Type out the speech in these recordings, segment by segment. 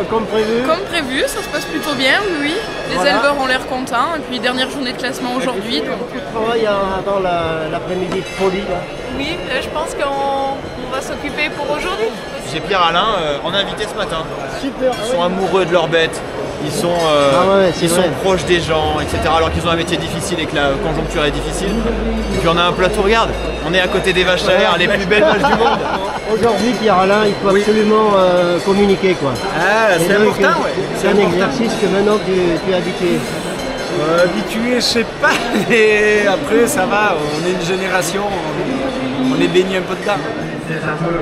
comme prévu? Comme prévu, ça se passe plutôt bien, oui. Les éleveurs ont l'air contents. Et puis dernière journée de classement aujourd'hui. Donc... Tu travailles avant l'après-midi de folie là. Oui, je pense qu'on va s'occuper pour aujourd'hui. J'ai Pierre-Alain en invité ce matin. Super. Ils sont amoureux de leurs bêtes. Ils sont, sont proches des gens, etc. Alors qu'ils ont un métier difficile et que la conjoncture est difficile. Et puis on a un plateau, regarde, on est à côté des vaches salaires, les plus belles vaches du monde. Aujourd'hui, Pierre-Alain, il faut absolument communiquer quoi. Ah, c'est important, ouais. C'est un exercice que maintenant tu es habitué. Habitué, je sais pas, et après ça va, on est une génération, on est baigné un peu dedans. C'est un peu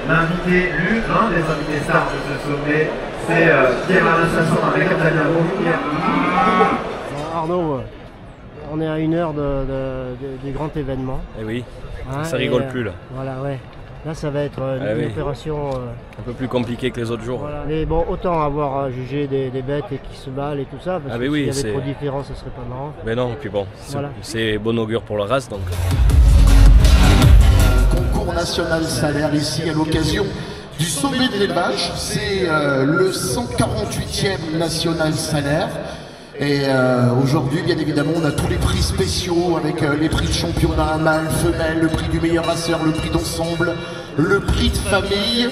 l'invité, l'un des invités stars de ce sommet, c'est Pierre-Alain Sasson avec Damien. Bonjour Pierre. Arnaud, on est à 1 heure du grand événement. Eh oui, hein, ça rigole plus là. Voilà, ouais. Là, ça va être une opération... un peu plus compliquée que les autres jours. Voilà. Mais bon, autant avoir jugé des bêtes et qui se battent et tout ça, parce que s'il y avait trop différents, ce serait pas marrant. Mais non, puis bon, c'est bon augure pour le race, donc... Concours national salaire ici à l'occasion du sommet de l'élevage. C'est le 148e national salaire. Et aujourd'hui, bien évidemment, on a tous les prix spéciaux avec les prix de championnat, mâle, femelle, le prix du meilleur rasseur, le prix d'ensemble, le prix de famille.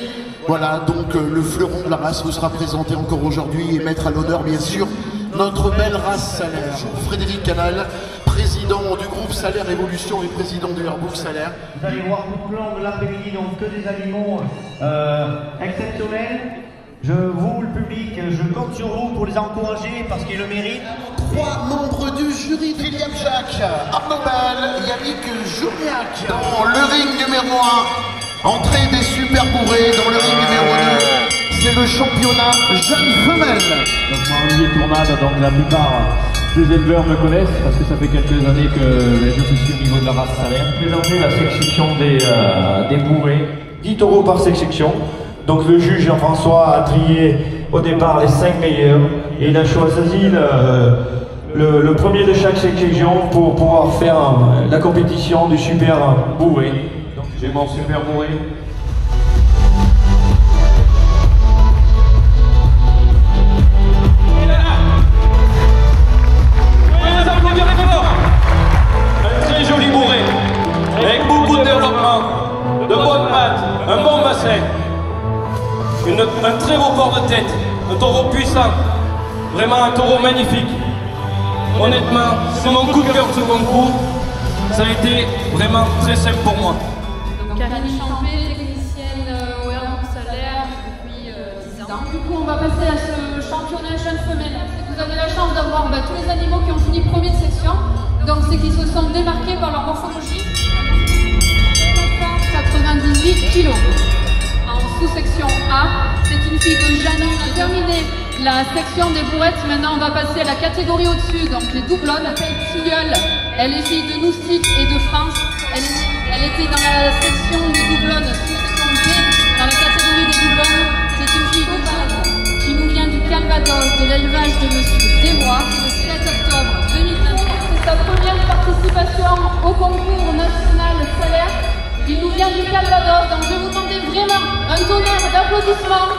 Voilà, donc le fleuron de la race vous sera présenté encore aujourd'hui et mettre à l'honneur, bien sûr, notre belle race salaire. Frédéric Canal, président du groupe Salaire Évolution et président du Airbook Salaire. Vous allez voir tout le long de l'après-midi, donc que des animaux exceptionnels. Vous, le public, je compte sur vous pour les encourager parce qu'ils le méritent. 3 membres du jury, William Jacques, Arnaud Bell, Yannick Journiac. Dans le ring numéro 1, entrée des super bourrés. Dans le ring numéro 2, c'est le championnat jeune-femelle. Donc moi, Olivier Tournade, donc la plupart des éleveurs me connaissent parce que ça fait quelques années que je suis au niveau de la race salaire. Présenter la section des bourrés, 10 taureaux par section. Donc le juge Jean-François a trié au départ les 5 meilleurs et il a choisi le premier de chaque section pour pouvoir faire la compétition du super bourré. Donc j'ai mon super bourré. Un très joli bourré, avec beaucoup de développement, de bonnes pattes, un bon bassin. Un très beau port de tête, un taureau puissant, vraiment un taureau magnifique. Honnêtement, c'est mon coup de cœur de ce concours. Ça a été vraiment très simple pour moi. Donc Karine Champé, technicienne au Airbook Salaire depuis 10 ans. Du coup, on va passer à ce championnat jeune femelle. Vous avez la chance d'avoir tous les animaux qui ont fini premier de section. Donc c'est qu'ils se sont démarqués par leur morphologie. 498 kilos. Sous-section A, c'est une fille de Jeanne. On a terminé la section des bourrettes. Maintenant, on va passer à la catégorie au-dessus, donc les doublonnes. Elle s'appelle Tilleul. Elle est fille de Noustic et de France. Elle était dans la section des doublonnes, sous-section B, dans la catégorie des doublonnes. C'est une fille de Jeanne qui nous vient du Calvados, de l'élevage de Monsieur Desbois, le 7 octobre 2023. C'est sa première participation au concours national salaire. Il nous vient du Calvados, donc je vais vous demander vraiment un tonnerre d'applaudissements.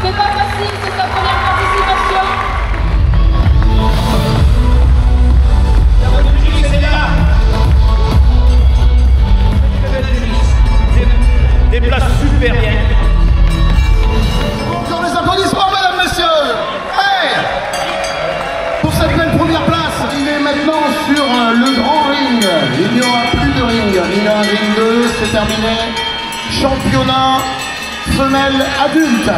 C'est pas facile, c'est sa première participation. Des places super bien. Encore les applaudissements, mesdames, messieurs. Hey, pour cette belle première place, il est maintenant sur le grand ring. Il n'y aura plus de ring. Il y a un ring 2, c'est terminé. Championnat femelle adulte.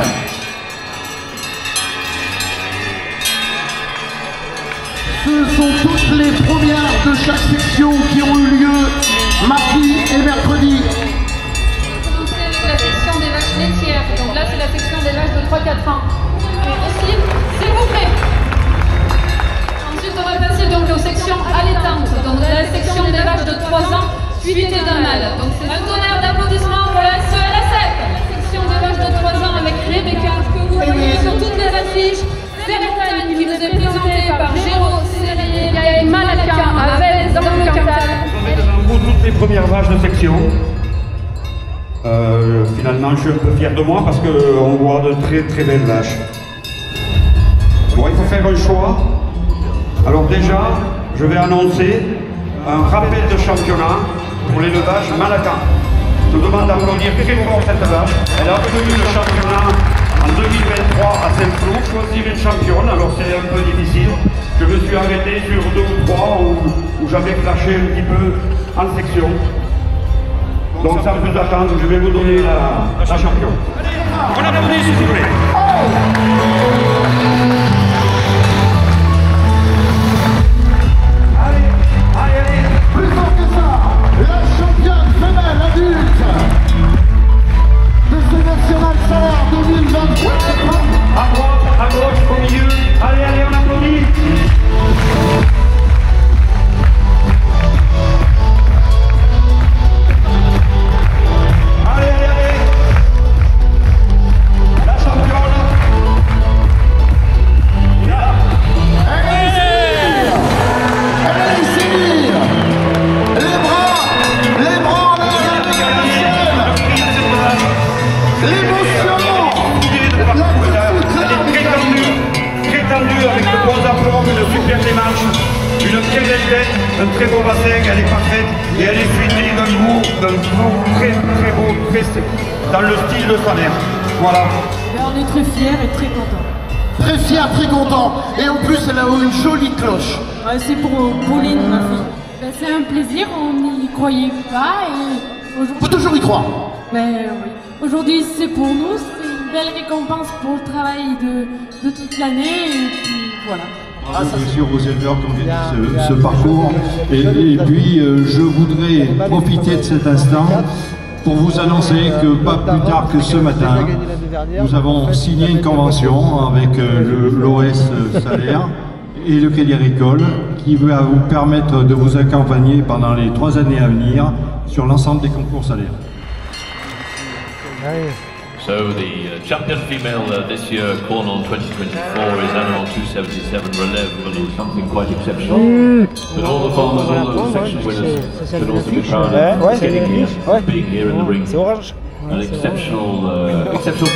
Ce sont toutes les premières de chaque section qui ont eu lieu mardi et mercredi. La section des vaches laitières. Donc là, c'est la section des vaches de 3-4 ans. Et aussi, s'il vous plaît. Ensuite, on va passer donc aux sections allaitantes. Donc la section des vaches de 3 ans, suivie d'un mâle. Donc c'est un tonnerre d'applaudissements pour la SELASEC. La section des vaches de 3 ans avec Rebecca, que vous voyez sur toutes les affiches. Sérétane qui nous est présentée par Géraud, Séré, et Malaka avec dans le Cantal. Vous avez devant vous toutes les premières vaches de section. Finalement, je suis un peu fier de moi parce qu'on voit de très très belles vaches. Bon, il faut faire un choix. Alors déjà, je vais annoncer un rappel de championnat pour l'élevage Malacan. Je demande d'applaudir très fort cette vache. Elle a obtenu le championnat en 2023 à Saint-Flour. Choisir une championne, alors c'est un peu difficile. Je me suis arrêté sur 2 ou 3 où j'avais flashé un petit peu en section. Donc sans plus attendre, je vais vous donner la championne. On applaudit s'il vous plaît. Allez, plus fort que ça, la championne femelle adulte de ce National Salaire 2023. À droite, à gauche, au milieu. Allez, allez, on applaudit. Allez, allez, allez. La championne. Allez, Céline. Les bras en l'air. L'émotion. Très tendue avec de bons aplombs, une super démarche, une très belle tête, un très beau bassin, elle est parfaite et elle est suivie d'un goût très très beau, très dans le style de sa mère. Voilà. On est très fiers et très contents. Très fier, très content. Et en plus, elle a une jolie cloche. Ouais, c'est pour Pauline, ma fille. Ben, c'est un plaisir, on n'y croyait pas et aujourd'hui... Faut toujours y croire. Ben oui. Aujourd'hui, c'est pour nous, c'est une belle récompense pour le travail de toute l'année et puis voilà. Bien sûr aux éleveurs qui ont gagné ce parcours et puis je voudrais profiter de cet instant pour vous annoncer que pas plus tard que ce matin nous avons signé une convention avec l'OS Salaire et le Crédit Agricole qui va vous permettre de vous accompagner pendant les 3 années à venir sur l'ensemble des concours salaires. So the champion female this year, Cornwall 2024, is Animal 277 Relève, and it's something quite exceptional. But all the farmers, all the section winners should also be proud of getting here, being here in the ring. An exceptional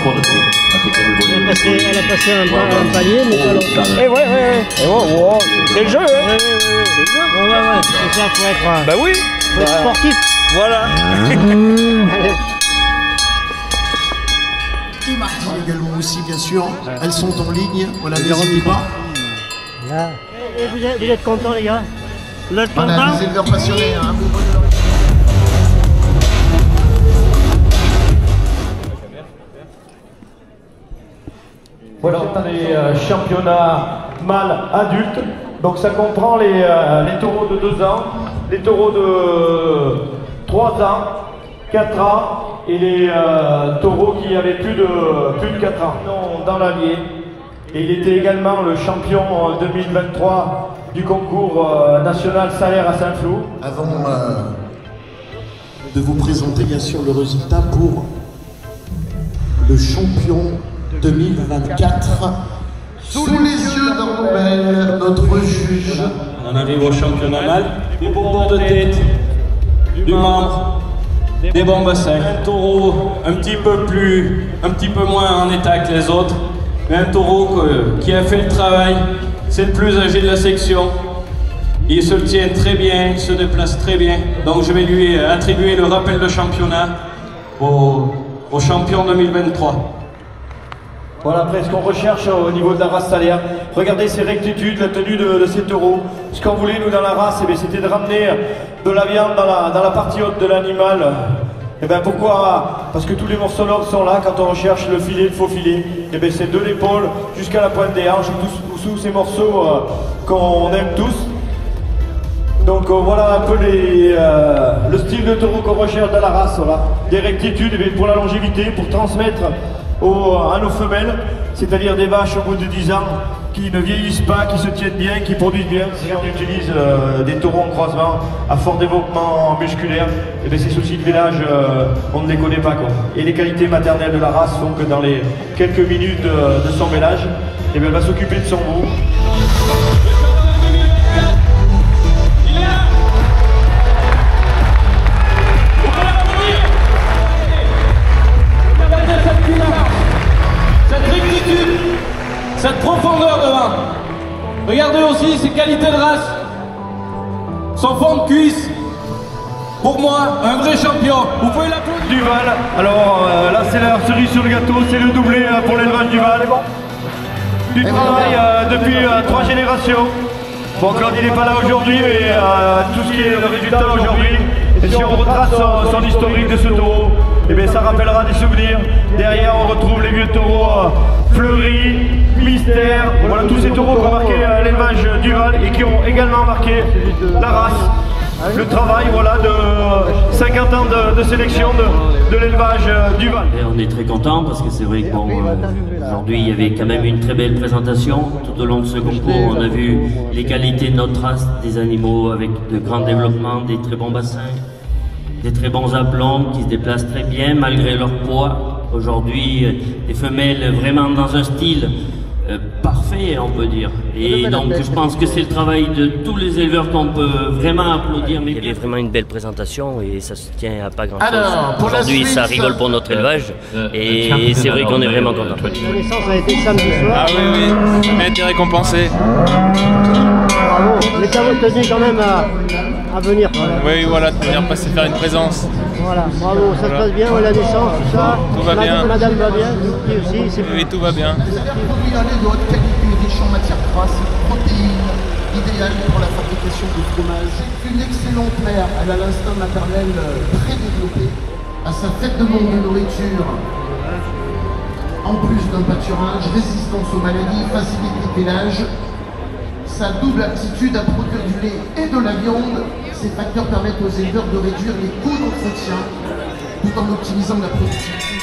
quality. I think everybody will agree. Elle a passé un palier, mais pas longtemps. Eh ouais. C'est le jeu, hein. C'est le jeu. Ouais. C'est ça, faut être... Bah oui. Faut être sportif. Voilà. Également aussi, bien sûr, elles sont en ligne, voilà, n'hésitez pas. Là. Et vous êtes contents, les gars? Vous êtes contents? Voilà, des éleveurs passionnés, hein. Voilà, on a les championnats mâles adultes. Donc ça comprend les taureaux de 2 ans, les taureaux de 3 ans, 4 ans et les taureaux qui avaient plus de 4 ans dans l'Allier. Et il était également le champion 2023 du concours national salaire à Saint-Flour. Avant de vous présenter bien sûr le résultat pour le champion 2024, sous les yeux d'Armel, notre juge. On arrive au championnat mâle, des bons bords de tête, du membre, des bons bassins. Un taureau un petit peu moins en état que les autres, mais un taureau qui a fait le travail, c'est le plus âgé de la section. Il se tient très bien, il se déplace très bien, donc je vais lui attribuer le rappel de championnat au champion 2023. Voilà, après ce qu'on recherche au niveau de la race salaire, regardez ces rectitudes, la tenue de ces taureaux. Ce qu'on voulait nous dans la race, c'était de ramener de la viande dans la partie haute de l'animal. Et bien pourquoi? Parce que tous les morphologues sont là quand on recherche le filet, le faux filet. Et bien c'est de l'épaule jusqu'à la pointe des hanches, sous ces morceaux qu'on aime tous. Donc voilà un peu le style de taureau qu'on recherche dans la race. Voilà. Des rectitudes pour la longévité, pour transmettre à nos femelles, c'est-à-dire des vaches au bout de 10 ans qui ne vieillissent pas, qui se tiennent bien, qui produisent bien. Si on utilise des taureaux en croisement à fort développement musculaire, et bien ces soucis de village, on ne les connaît pas, quoi. Et les qualités maternelles de la race font que dans les quelques minutes de son village, et bien elle va s'occuper de son veau. qualité de race, son fond de cuisse, pour moi, un vrai champion. Vous pouvez l'applaudir. Duval, alors là c'est la cerise sur le gâteau, c'est le doublé pour l'élevage Duval. Du travail depuis 3 générations. Bon, Claude il n'est pas là aujourd'hui, mais tout ce qui est le résultat aujourd'hui, et si on retrace son historique de ce taureau, eh bien, ça rappellera des souvenirs. Derrière on retrouve les vieux taureaux Fleury, Mystère, voilà tous ces taureaux qui ont marqué l'élevage Duval et qui ont également marqué la race. Le travail voilà, de 50 ans de sélection de l'élevage Duval. Et on est très content parce que c'est vrai que bon, aujourd'hui il y avait quand même une très belle présentation. Tout au long de ce concours, on a vu les qualités de notre race, des animaux avec de grands développements, des très bons bassins, des très bons aplombs qui se déplacent très bien malgré leur poids. Aujourd'hui, des femelles vraiment dans un style parfait, on peut dire. Et donc je pense que c'est le travail de tous les éleveurs qu'on peut vraiment applaudir. Il y avait vraiment une belle présentation et ça se tient à pas grand chose. Aujourd'hui ça rigole pour notre élevage et c'est vrai qu'on est vraiment content. La naissance a été samedi soir. Ah oui, ça a été récompensé. Bravo, mais ça vous tenez quand même à venir. Oui, voilà, de venir passer faire une présence. Voilà, bravo, ça se passe bien, la naissance, tout ça. Tout va bien. Madame va bien, lui aussi. Oui, tout va bien. De haute qualité, riche en matières grasses et protéines, idéal pour la fabrication de fromage. C'est une excellente mère, elle a l'instinct maternel très développé. À sa fête de monde de nourriture, en plus d'un pâturage, résistance aux maladies, facilité d'élevage, sa double aptitude à produire du lait et de la viande, ces facteurs permettent aux éleveurs de réduire les coûts d'entretien tout en optimisant la productivité.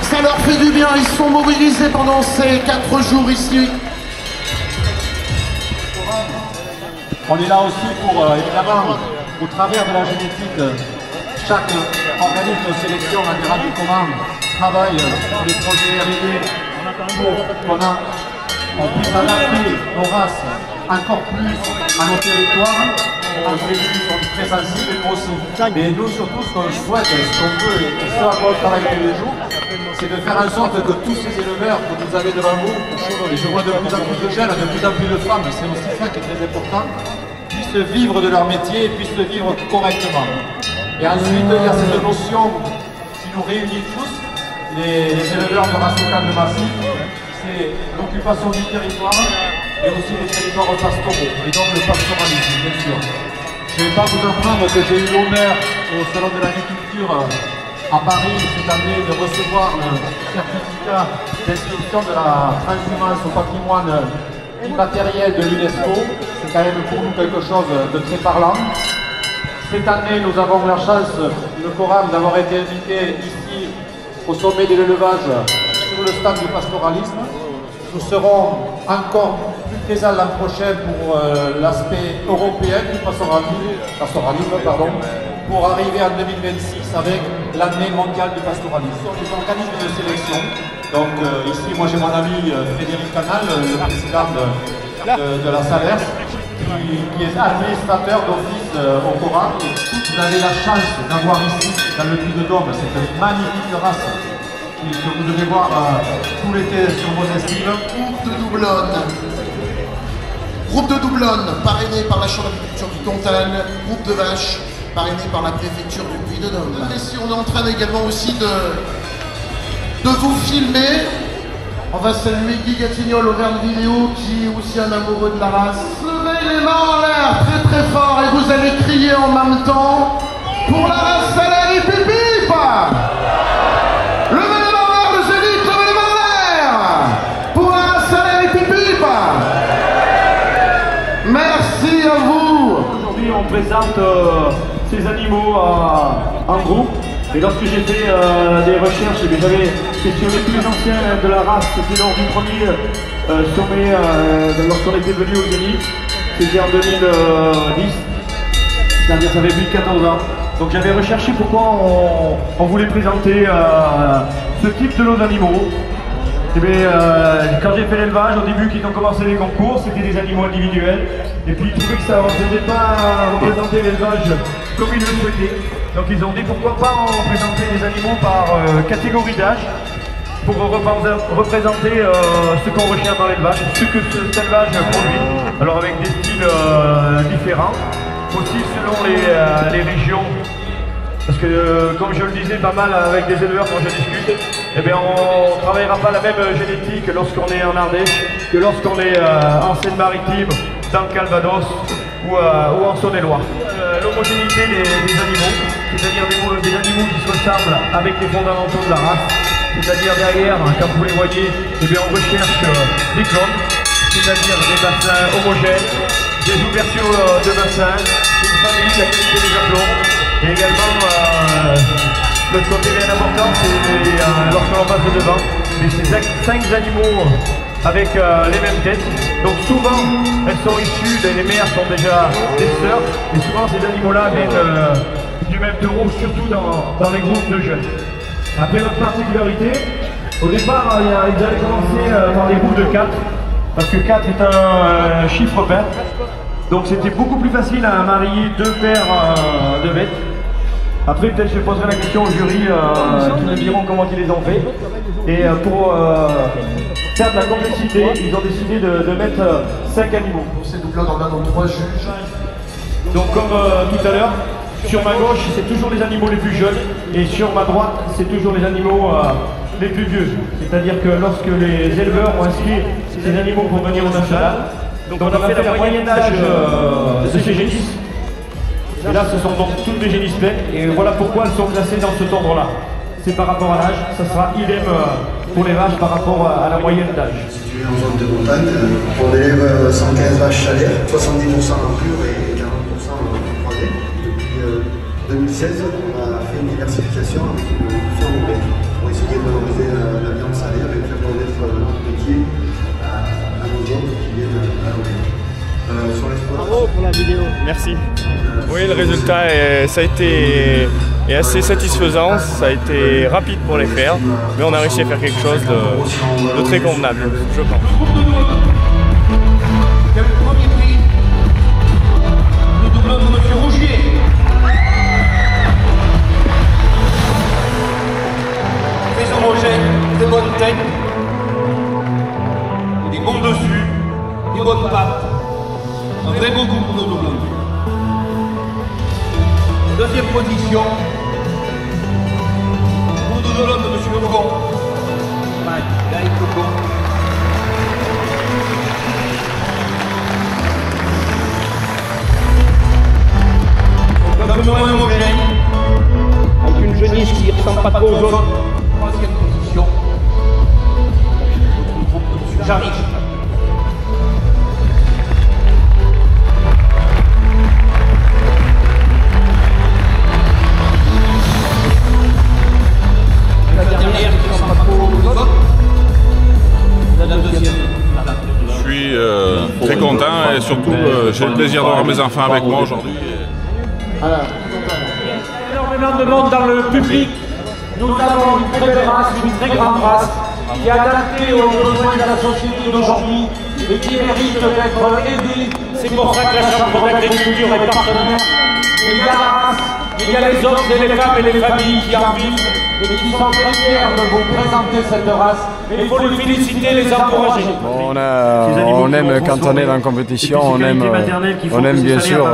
Ça leur fait du bien, ils sont mobilisés pendant ces 4 jours ici. On est là aussi pour, évidemment, au travers de la génétique, chaque organisme de sélection adhérent du commande travaille sur des projets R&D pour qu'on puisse adapter nos races encore plus à nos territoires. Les élus sont très sensibles et nous aussi. Mais nous surtout, ce qu'on souhaite, ce qu'on veut et ce à quoi on travaille tous les jours, c'est de faire en sorte que tous ces éleveurs que vous avez devant vous, et je vois de plus en plus de jeunes, de plus en plus de femmes, c'est aussi ça qui est très important, puissent vivre de leur métier et puissent le vivre correctement. Et ensuite, il y a cette notion qui nous réunit tous, les éleveurs de race locale de massif, c'est l'occupation du territoire et aussi les territoires pastoraux, et donc le pastoralisme, bien sûr. Je ne vais pas vous apprendre que j'ai eu l'honneur au Salon de l'Agriculture à Paris cette année de recevoir le certificat d'inscription de la transhumance au patrimoine immatériel de l'UNESCO. C'est quand même pour nous quelque chose de très parlant. Cette année, nous avons la chance, le Coram, d'avoir été invité ici au sommet de l'élevage sur le stand du pastoralisme. Nous serons encore plus présents l'an prochain pour l'aspect européen du pastoralisme, pour arriver en 2026 avec l'année mondiale du pastoralisme. Ce sont des organismes de sélection. Donc ici, moi j'ai mon ami Frédéric Canal, le président de la Salers, qui est administrateur d'office au Coran. Vous avez la chance d'avoir ici, dans le Puy-de-Dôme, cette magnifique race que vous devez voir tout l'été sur vos estives. Groupe de Doublonne, parrainé par la Chambre d'agriculture du Cantal, groupe de vaches, parrainé par la préfecture du Puy-de-Dôme. Ici, on est en train également aussi de vous filmer. On va saluer Guy Gatignol, Auvergne Vidéo, qui est aussi un amoureux de la race. Levez les mains en l'air très très fort et vous allez crier en même temps pour la race Salaire et Pipip. Levez les mains en l'air, je dis, levez les mains en l'air pour la race Salaire et Pipip. Merci à vous. Aujourd'hui, on présente ces animaux en groupe. Et lorsque j'ai fait des recherches, j'avais questionné tous les anciens de la race. C'était lors du premier sommet lorsqu'on était venu au Zénith. C'était en 2010, c'est-à-dire ça fait plus de 14 ans. Donc j'avais recherché pourquoi on voulait présenter ce type de lots d'animaux. Et bien, quand j'ai fait l'élevage, au début, qu'ils ont commencé les concours, c'était des animaux individuels. Et puis ils trouvaient que ça ne faisait pas représenter l'élevage comme ils le souhaitaient. Donc ils ont dit pourquoi pas en présenter des animaux par catégorie d'âge. pour représenter ce qu'on recherche dans l'élevage, ce que cet élevage produit, alors avec des styles différents, aussi selon les régions. Parce que, comme je le disais pas mal avec des éleveurs quand je discute, eh bien, on ne travaillera pas la même génétique lorsqu'on est en Ardèche que lorsqu'on est en Seine-Maritime, dans le Calvados ou en Saône-et-Loire. L'homogénéité des animaux, c'est-à-dire des animaux qui se ressemblent avec les fondamentaux de la race, c'est-à-dire derrière, quand vous les voyez, eh bien, on recherche des clones, c'est-à-dire des bassins homogènes, des ouvertures de bassins, une famille, la qualité des aplombs. Et également, le côté bien important, c'est lorsque l'on passe devant, c'est 5 animaux avec les mêmes têtes. Donc souvent, elles sont issues, les mères sont déjà des sœurs, et souvent ces animaux-là viennent du même taureau, surtout dans les groupes de jeunes. Après, notre particularité, au départ, ils avaient commencé par des groupes de 4, parce que 4 est un chiffre pair. Donc c'était beaucoup plus facile à marier 2 paires de bêtes. Après, peut-être je poserai la question au jury, qui nous diront comment ils les ont fait. Et pour faire de la complexité, ils ont décidé de mettre 5 animaux. Pour ces doublons, on a donc 3 juges. Donc comme tout à l'heure, sur ma gauche, c'est toujours les animaux les plus jeunes. Et sur ma droite, c'est toujours les animaux les plus vieux. C'est-à-dire que lorsque les éleveurs ont inscrit ces animaux pour venir au national, donc on a fait la moyenne d'âge de ces génisses. Et là, ce sont donc toutes les génisses pleines, et voilà pourquoi elles sont classées dans cet ordre-là. C'est par rapport à l'âge, ça sera idem pour les vaches par rapport à la moyenne d'âge. Situé en zone de montagne, on élève 115 vaches salaires, 70% en pur et 40% en 3D. Depuis 2016, on a fait une diversification avec une ferme ouverte pour essayer de valoriser la viande salaire et faire connaître notre métier à nos gens qui viennent à l'ouvert. Bravo pour la vidéo. Merci. Oui, le résultat est assez satisfaisant. Ça a été rapide pour les faire, mais on a réussi à faire quelque chose de très convenable, je pense. Le premier prix, le doublon de M. Rougier. Très homogène, des bonnes têtes, des bons dessus, des bonnes pattes. Un vrai beau goût pour nos doublons. Deuxième position, le doublon de M. Legon. Gaï Coco. Un peu moins homogène, avec une genisse qui ne ressemble pas trop aux autres. Troisième position, le groupe de M. Jarry. Je suis très content et surtout j'ai le plaisir d'avoir mes enfants avec moi aujourd'hui. Énormément de monde dans le public. Nous avons une très belle race, une très grande race qui est adaptée aux besoins de la société d'aujourd'hui et qui mérite d'être aidée. C'est pour ça que la Chambre d'agriculture est partenaire. Il y a la race, il y a les hommes et les femmes et les familles qui en vivent et qui sont très fiers de vous présenter cette race. Il faut les féliciter, les encourager. On aime quand on est dans la compétition, on aime bien sûr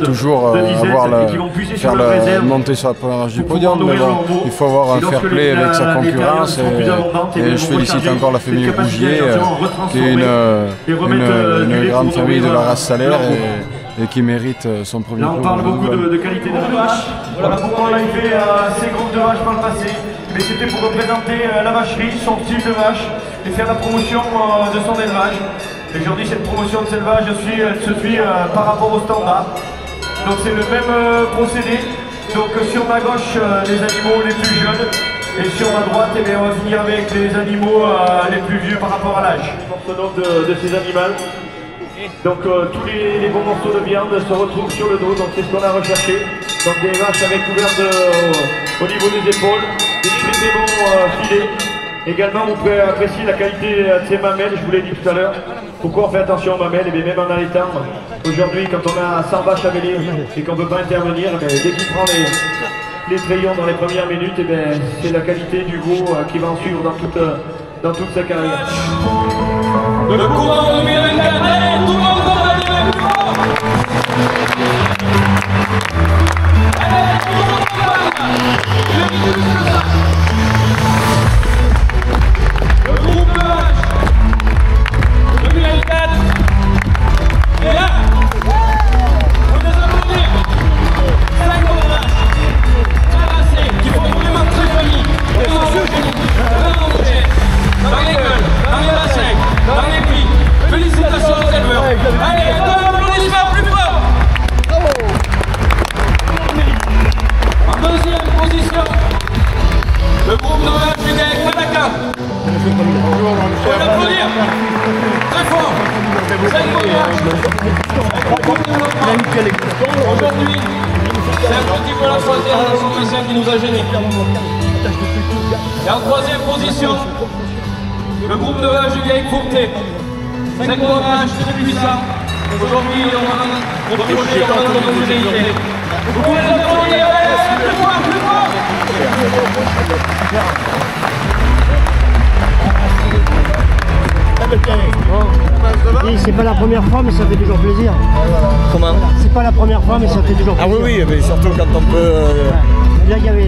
toujours monter sur la première marche du podium, mais bon, il faut avoir un fair play avec sa concurrence et je félicite encore la famille Rougier qui est une grande famille de la race salaire et qui mérite son premier prix. Là on parle beaucoup de qualité de la vache, voilà pourquoi on a fait ces groupes de vaches par le passé. Mais c'était pour représenter la vacherie, son style de vache et faire la promotion de son élevage. Et aujourd'hui, cette promotion de cet élevage se suit par rapport au standard. Donc c'est le même procédé. Donc sur ma gauche, les animaux les plus jeunes et sur ma droite, eh bien, on va finir avec les animaux les plus vieux par rapport à l'âge. Le nom de ces animaux. Donc tous les bons morceaux de viande se retrouvent sur le dos, donc c'est ce qu'on a recherché. Donc des vaches avec couvertes au niveau des épaules, des très bons filets. Également, vous pouvez apprécier la qualité de ces mamelles, je vous l'ai dit tout à l'heure. Pourquoi on fait attention aux mamelles? Et bien même en allaitant, aujourd'hui quand on a 100 vaches à mêler et qu'on ne peut pas intervenir, dès qu'il prend les trayons dans les premières minutes, et bien c'est la qualité du veau qui va en suivre dans toute sa carrière. Le courant 2024, allez, tout le monde va aller le plus fort. Allez, tout le monde va le groupe H 2024 est là. On les applaudit. 5 courage, Carassé, qui font vraiment très joli. Dans les gueules, dans les bassins, dans les plis. Félicitations aux éleveurs. Allez, un applaudissement plus fort. En deuxième position, le groupe de vaches du GAEC Madakan. On va l'applaudir. Très fort. 5 aujourd'hui, c'est un petit peu la choisir dans son bassin qui nous a gênés. Et en troisième position, le groupe de vaches du GAEC Fourté. 5 vaches très puissants. Aujourd'hui, on va reprocher notre homogénéité. Vous pouvez les applaudir, plus fort, plus fort. Oui, c'est pas la première fois, mais ça fait toujours plaisir. Comment? C'est pas la première fois, mais ça fait toujours plaisir. Ah oui, mais surtout quand on peut,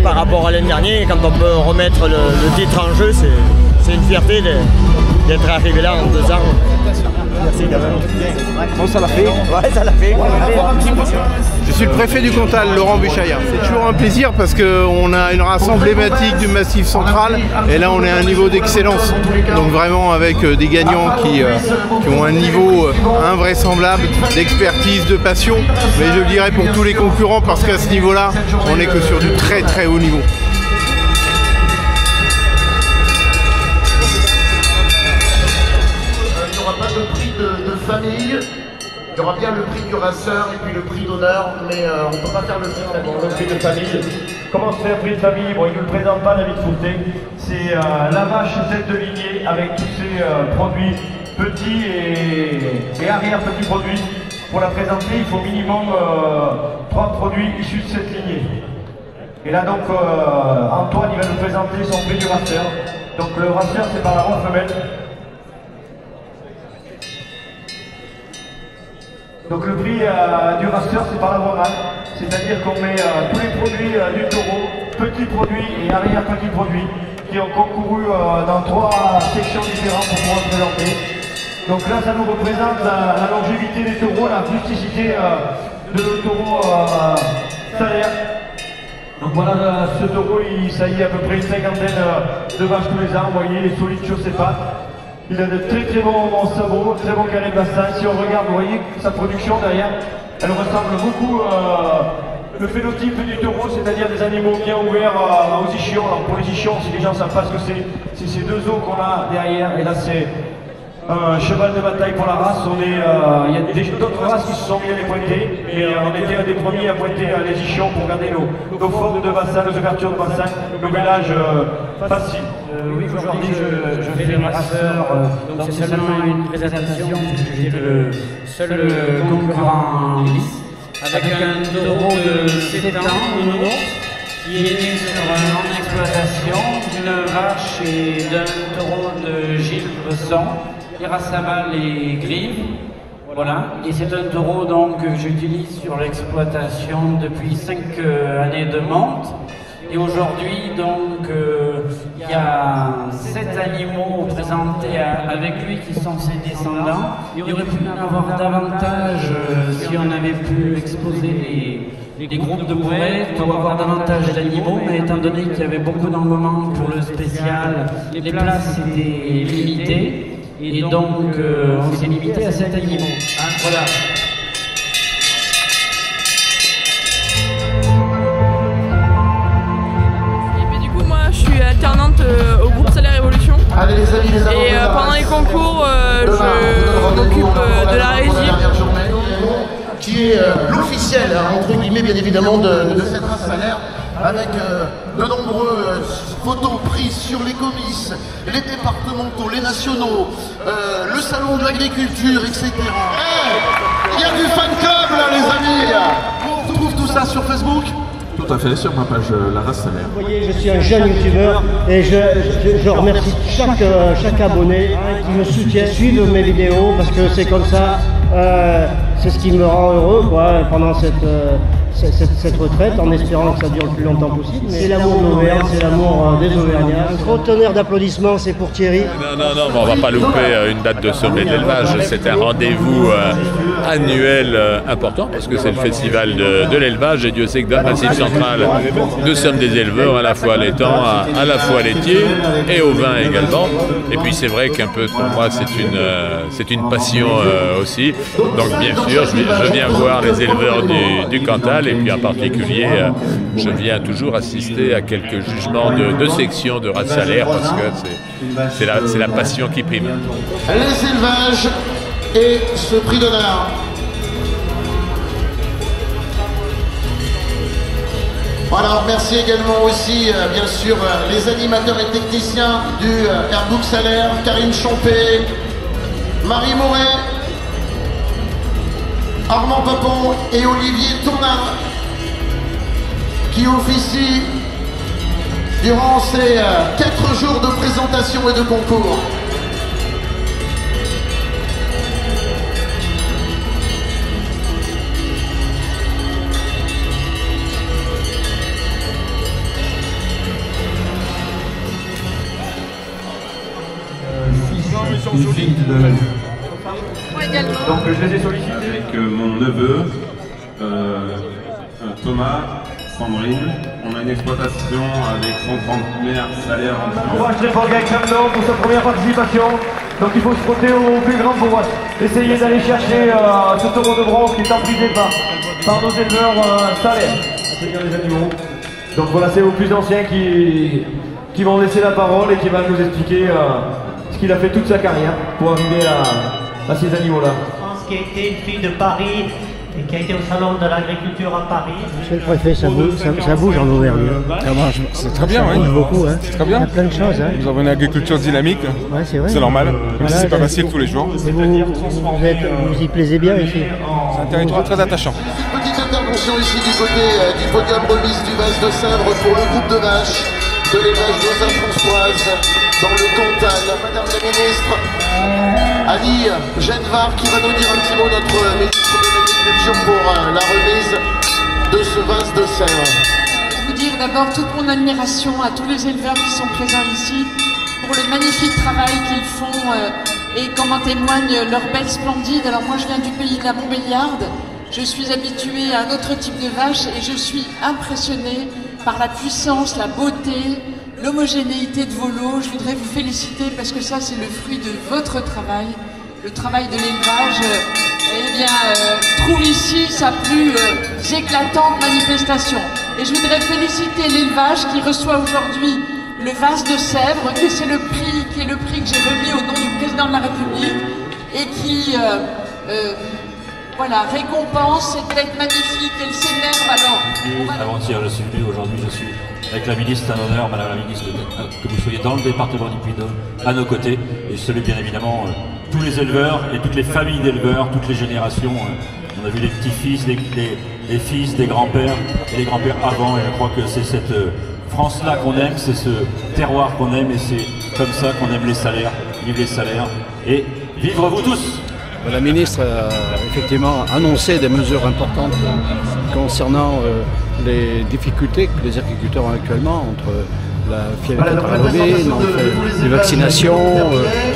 par rapport à l'année dernière, quand on peut remettre le titre en jeu, c'est une fierté d'être arrivé là en 2 ans. Merci quand même. Bon, ça l'a fait. Ouais, ça l'a fait. Je suis le préfet du Cantal, Laurent Buchaya. C'est toujours un plaisir parce qu'on a une race emblématique du Massif central et là on est à un niveau d'excellence. Donc vraiment avec des gagnants qui ont un niveau invraisemblable d'expertise, de passion. Mais je le dirais pour tous les concurrents parce qu'à ce niveau-là, on n'est que sur du très très haut niveau. Famille, il y aura bien le prix du raceur et puis le prix d'honneur, mais on ne peut pas faire le prix de famille. Le prix de famille, comment se fait un prix de famille? Bon, il ne le présente pas, David Fourté. C'est la vache tête de lignée avec tous ses produits petits et arrière-petits produits. Pour la présenter, il faut minimum 3 produits issus de cette lignée. Et là donc, Antoine, il va nous présenter son prix du raceur. Donc le raceur, c'est par la roue femelle. Donc le prix du raceur, c'est par la voie mâle, c'est-à-dire qu'on met tous les produits du taureau, petits produits et arrière-petits produits, qui ont concouru dans 3 sections différentes pour pouvoir se présenter. Donc là, ça nous représente la longévité des taureaux, la rusticité de nos taureaux salaires. Donc voilà, ce taureau, il saillit à peu près une 50aine de vaches tous les ans, vous voyez, les solides sur ses pattes. Il a de très très bons sabots, très bons carrés de bassin. Si on regarde, vous voyez sa production derrière, elle ressemble beaucoup le phénotype du taureau, c'est-à-dire des animaux bien ouverts aux ischions. Alors pour les ischions, si les gens ne savent pas ce que c'est ces 2 os qu'on a derrière. Et là c'est un cheval de bataille pour la race. Il y a d'autres races qui se sont mis à les pointer, mais on était un des premiers à pointer les ischions pour garder nos formes de bassin, nos ouvertures de bassin, nos mélages faciles. Oui, aujourd'hui je fais le raceur, donc c'est seulement une présentation puisque j'étais le seul concurrent en lice, avec un taureau de 7 ans, Nono, qui est né sur en exploitation d'une vache et d'un taureau de Gilles Besson, les races mâles et grives. Voilà, et c'est un taureau donc que j'utilise sur l'exploitation depuis 5 années de monte. Et aujourd'hui, donc, il y a 7 animaux présentés avec lui qui sont ses descendants. Il y aurait pu en avoir davantage si on avait pu exposer les groupes de bouettes pour avoir davantage d'animaux, mais étant donné qu'il y avait beaucoup d'engouement pour le spécial, les places étaient limitées, et donc on s'est limité à 7 animaux. Hein, voilà. Alternante au groupe Salaire Évolution. Allez, les amis, et pendant les concours, je m'occupe de la régie. Qui est l'officiel, entre guillemets, bien évidemment, de cette race salaire, avec de nombreuses photos prises sur les comices, les départementaux, les nationaux, le salon de l'agriculture, etc. Il y a du fan club là, les amis. On retrouve tout ça sur Facebook. Tout à fait, sur ma page La Race Salaire. Vous voyez, je suis un jeune youtubeur et je remercie chaque abonné qui me soutient, suivre mes vidéos parce que c'est comme ça, c'est ce qui me rend heureux quoi, pendant cette retraite, en espérant que ça dure le plus longtemps possible. C'est l'amour de l'Auvergne, c'est l'amour des Auvergnats. Un gros tonnerre d'applaudissements, c'est pour Thierry. Non, on va pas louper une date de sommet de l'élevage. C'est un rendez-vous annuel important parce que c'est le festival de l'élevage et Dieu sait que dans le Massif central, nous sommes des éleveurs à la fois laitants, à la fois laitiers et au vin également. Et puis c'est vrai qu'un peu pour moi c'est une passion aussi. Donc bien sûr, je viens voir les éleveurs du Cantal. Et puis en particulier, je viens toujours assister à quelques jugements de section de race salaire parce que c'est la passion qui prime. Les élevages et ce prix d'honneur. Voilà, merci également aussi, bien sûr, les animateurs et techniciens du Airbook Salaire, Karine Chompé, Marie Moret, Armand Papon et Olivier Tournard qui officient durant ces 4 jours de présentation et de concours. Donc je les ai sollicités avec mon neveu, Thomas, Sandrine. On a une exploitation avec son trentenaire salaire. On va acheter Borgay Camden pour sa première participation. Donc il faut se frotter au plus grand pour essayer d'aller chercher ce taureau de bronze qui est emprisé par nos éleveurs salaires. C'est bien les animaux. Donc voilà, c'est aux plus anciens qui vont laisser la parole et qui va nous expliquer ce qu'il a fait toute sa carrière pour arriver à ces animaux-là. Qui a été une fille de Paris et qui a été au salon de l'agriculture à Paris. Monsieur le préfet, ça bouge en Auvergne. C'est très bien, oui. Ça bouge beaucoup, hein. C'est très bien. Il y a plein de choses. Hein. Nous avons une agriculture dynamique. Ouais, c'est vrai. C'est normal, même si c'est pas facile tous les jours. Vous y plaisez bien ici. C'est un territoire très attachant. Une petite intervention ici du côté du podium remise du vase de Sèvres pour le groupe de vaches de l'élevage de Saint-Françoise dans le Cantal. Madame la ministre Annie Genevard qui va nous dire un petit mot, notre ministre de l'Agriculture, pour la remise de ce vase de Sèvres. Vous dire d'abord toute mon admiration à tous les éleveurs qui sont présents ici pour le magnifique travail qu'ils font et comme en témoigne leur belle splendide. Alors moi je viens du pays de la Montbéliarde, je suis habituée à un autre type de vache et je suis impressionnée par la puissance, la beauté, l'homogénéité de vos lots. Je voudrais vous féliciter parce que ça c'est le fruit de votre travail, le travail de l'élevage. Trouve ici sa plus éclatante manifestation. Et je voudrais féliciter l'élevage qui reçoit aujourd'hui le vase de Sèvres, que c'est le prix qui est le prix que j'ai remis au nom du président de la République et qui voilà, récompense cette bête magnifique. Elle s'énerve alors. Avant-hier je suis venu, aujourd'hui je suis avec la ministre, c'est un honneur, madame la ministre, que vous soyez dans le département du Puy-de-Dôme, à nos côtés. Et je salue bien évidemment tous les éleveurs et toutes les familles d'éleveurs, toutes les générations. On a vu les petits-fils, les fils des grands-pères et les grands-pères avant. Et je crois que c'est cette France-là qu'on aime, c'est ce terroir qu'on aime et c'est comme ça qu'on aime les salaires. Vive les salaires et vivre vous tous! La ministre a effectivement annoncé des mesures importantes concernant les difficultés que les agriculteurs ont actuellement entre la fièvre catarrhale, les vaccinations,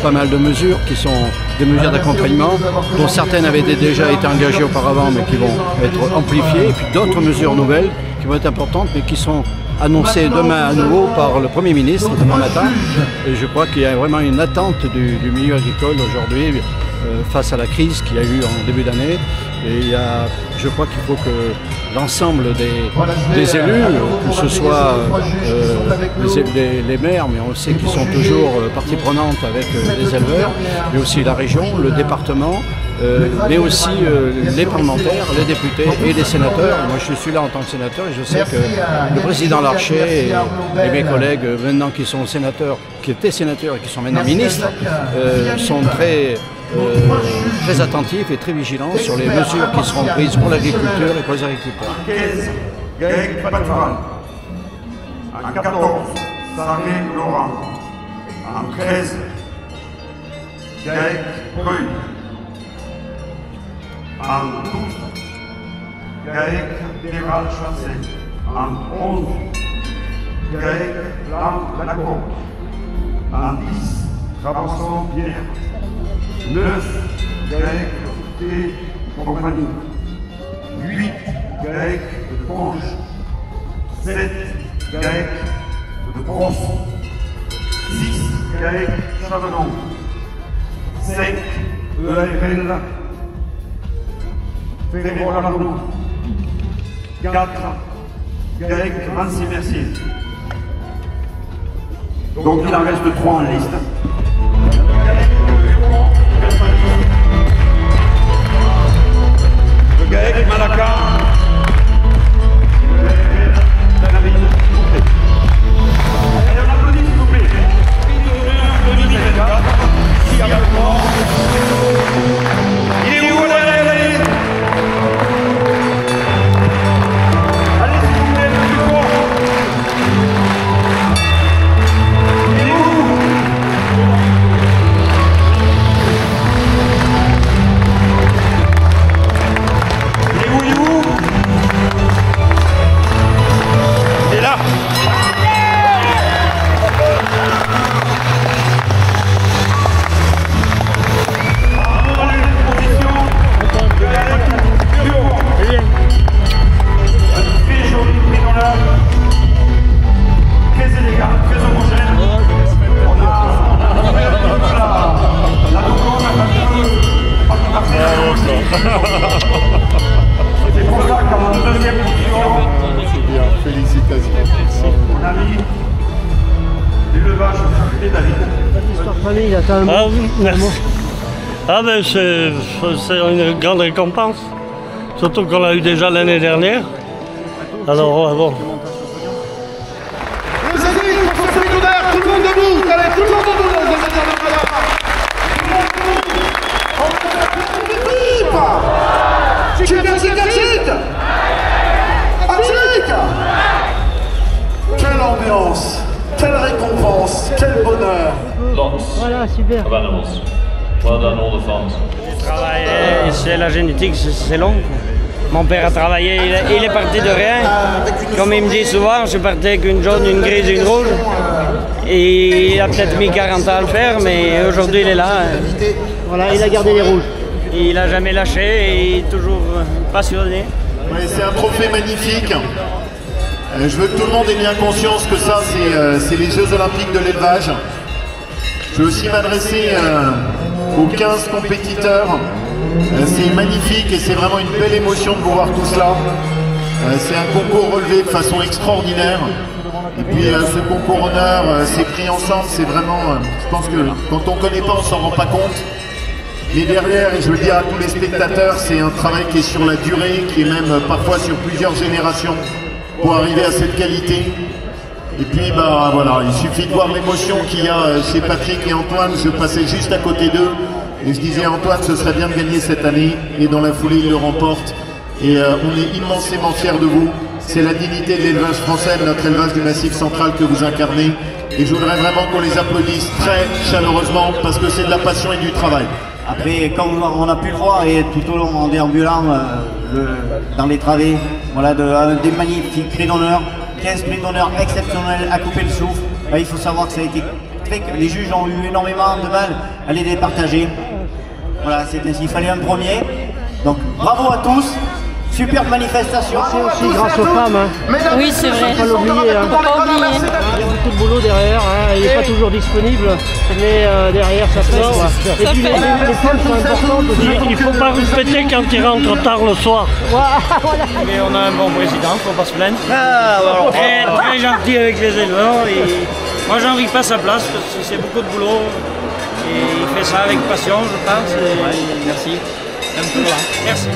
pas mal de mesures qui sont des mesures d'accompagnement dont certaines avaient déjà été engagées auparavant mais qui vont être amplifiées et puis d'autres mesures nouvelles qui vont être importantes mais qui sont annoncées demain à nouveau par le Premier ministre demain matin. Et je crois qu'il y a vraiment une attente du milieu agricole aujourd'hui face à la crise qu'il y a eu en début d'année. Et je crois qu'il faut que l'ensemble des élus, que ce soit les maires, mais on sait qu'ils sont toujours partie prenante avec les éleveurs, mais aussi la région, le département, mais aussi les parlementaires, les députés et les sénateurs. Moi je suis là en tant que sénateur et je sais que le président Larcher et mes collègues maintenant qui sont sénateurs, qui étaient sénateurs et qui sont maintenant ministres, sont très attentifs et très vigilants sur les mesures qui seront prises pour l'agriculture et pour les agriculteurs. Gaël Patral. En 14, Saré Laurent. En 13, Gaël Breuil. En 12, Gaël Déral Chancel. En 11, Gaël Blanc-Lacombe. En 10, Rabasson Pierre. 9, Gaël T. Compagnie. 8, Gaël de Ponge. 7, Gaël de Brosse. 6, Gaël Chavenon. 5, EARL Ferro-Larnou. 4, Gaël Rancy-Mercier. Donc il en reste 3 en liste. Le Gaël Malaka. C'est pour ça qu'en deuxième position, c'est bien, félicitations. On a mis l'élevage de David. L'histoire de famille, là, t'as un mot. Ah, merci. Ah ben c'est une grande récompense. Surtout qu'on l'a eu déjà l'année dernière. Alors bon. Les amis, pour ce secondaire, tout le monde debout. Allez, tout le monde debout. Quelle ambiance, quelle récompense, quel bonheur. Voilà, super. Well done, all the farms. Le travail, c'est la génétique, c'est long. Mon père a travaillé, il est parti de rien. Comme il me dit souvent, je partais avec une jaune, une grise, une rouge. Et il a peut-être mis 40 ans à le faire, mais aujourd'hui il est là. Voilà, il a gardé les rouges. Il n'a jamais lâché et il est toujours passionné. Ouais, c'est un trophée magnifique. Je veux que tout le monde ait bien conscience que ça, c'est les Jeux Olympiques de l'élevage. Je veux aussi m'adresser aux 15 compétiteurs. C'est magnifique et c'est vraiment une belle émotion de vous voir tout cela. C'est un concours relevé de façon extraordinaire. Et puis ce concours honneur, c'est pris ensemble, c'est vraiment... je pense que quand on ne connaît pas, on ne s'en rend pas compte. Mais derrière, et je le dis à tous les spectateurs, c'est un travail qui est sur la durée, qui est même parfois sur plusieurs générations pour arriver à cette qualité. Et puis bah voilà, il suffit de voir l'émotion qu'il y a chez Patrick et Antoine. Je passais juste à côté d'eux et je disais Antoine, ce serait bien de gagner cette année. Et dans la foulée, il le remporte. Et on est immensément fiers de vous. C'est la dignité de l'élevage français, de notre élevage du Massif Central que vous incarnez. Et je voudrais vraiment qu'on les applaudisse très chaleureusement parce que c'est de la passion et du travail. Après, comme on a pu le voir et tout au long en déambulant dans les travées, voilà, des magnifiques prix d'honneur, 15 prix d'honneur exceptionnels à couper le souffle. Là, il faut savoir que ça a été très... Les juges ont eu énormément de mal à les départager. Voilà, c'est ainsi, il fallait un premier. Donc bravo à tous. Superbe manifestation. C'est aussi grâce aux femmes. Hein. Oui, c'est vrai. Faut pas l'oublier. Hein. Faut pas oublier. Il y a beaucoup de boulot derrière. Hein. Il n'est pas toujours disponible, mais derrière ça fait. Et puis les femmes sont importantes aussi. Il ne faut pas respecter quand ils rentrent tard le soir. Voilà. Mais on a un bon président, il ne faut pas se plaindre. Très gentil avec les éleveurs. Et moi, j'en vis pas sa place parce que c'est beaucoup de boulot. Et il fait ça avec passion, je pense. Et merci. Merci.